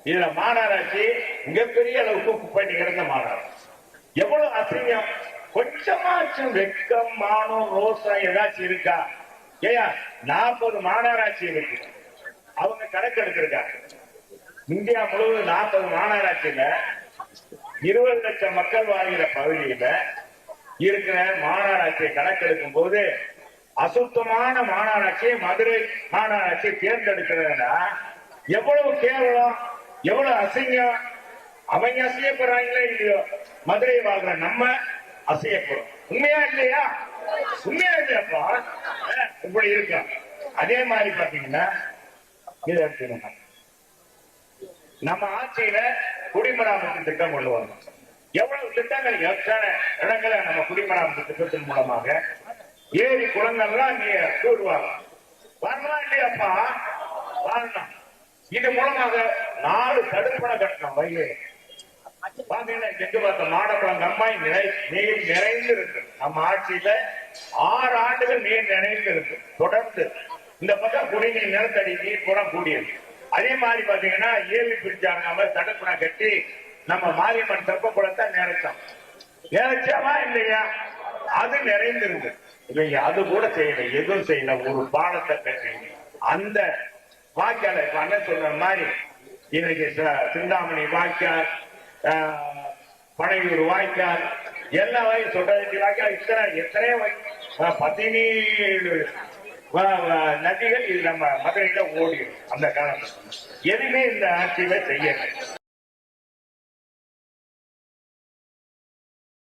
இதுல மாநகராட்சி மிகப்பெரிய அளவுக்கு குப்பை கிடந்த மாநகராட்சி. எவ்வளவு அசிங்கம்! கொஞ்சமாச்சும் வெக்கம், மானம், ரோசம் ஏதாச்சும் இருக்கா? ஏயா 40 மாநகராட்சி இருக்கு, அவங்க கணக்கு எடுத்திருக்காங்க. இந்தியா முழுவதும் 40 மாநகராட்சியில 20 லட்சம் மக்கள் வாழ்கிற பகுதியில இருக்கிற மாநகராட்சியை கணக்கெடுக்கும் போது அசுத்தமான மாநகராட்சியை மதுரை மாநகராட்சியை தேர்ந்தெடுக்கிறதுனா எவ்வளவு கேவலம், எவ்வளவு அசிங்கம்! அவங்க அசியப்படுறாங்களே இல்லையோ, மதுரை வாழ்ற நம்ம அசியப்படும். உண்மையா இல்லையா? உண்மையா இல்லையாப்பா? இப்படி இருக்கா? அதே மாதிரி பாத்தீங்கன்னா இதை எடுத்துக்கணும். நம்ம ஆட்சியில குடிமராமத்து திட்டம் கொண்டு வரணும். எவ்வளவு திட்டங்கள், எத்தனை இடங்களை நம்ம குடிமராமத்து திட்டத்தின் மூலமாக ஏரி குளங்கள்லாம் நீ தூர்வாங்க. வரலாம் இல்லையாப்பா? வரணும். இது மூலமாக 4 தடுப்பணை கட்டணம் வைகை பாத்தீங்கன்னா எங்க பார்த்த மாடக்குளம் கம்மாய் நீர் நிறைந்து இருக்கு. நம்ம ஆட்சியில 6 ஆண்டுகள் நீர் நிறைந்து இருக்கு. தொடர்ந்து இந்த பக்கம் குடிநீர் நிலத்தடி நீர் புறம் கூடியது. அதே மாதிரி பாத்தீங்கன்னா ஏவி பிரிச்சாங்க, தடுப்பணை கட்டி நம்ம மாரியம்மன் தெப்ப குளத்தை நிறைச்சாமா இல்லையா? அது நிறைந்திருக்கு. இவங்க அது கூட செய்யல, எதுவும் செய்யல. ஒரு பாலத்தை கட்டி அந்த வாய்க்கால அண்ணன் சொல்ற மாதிரி இன்னைக்கு சிந்தாமணி வாய்க்கால், பனையூர் வாய்க்கால், எல்லா வாய்க்கும் சொல்ற வாய்க்கால் எத்தனை 17 நதிகள் இது நம்ம மதுரையில ஓடிடும். அந்த காலத்துல எதுவுமே இந்த ஆட்சியில செய்யல.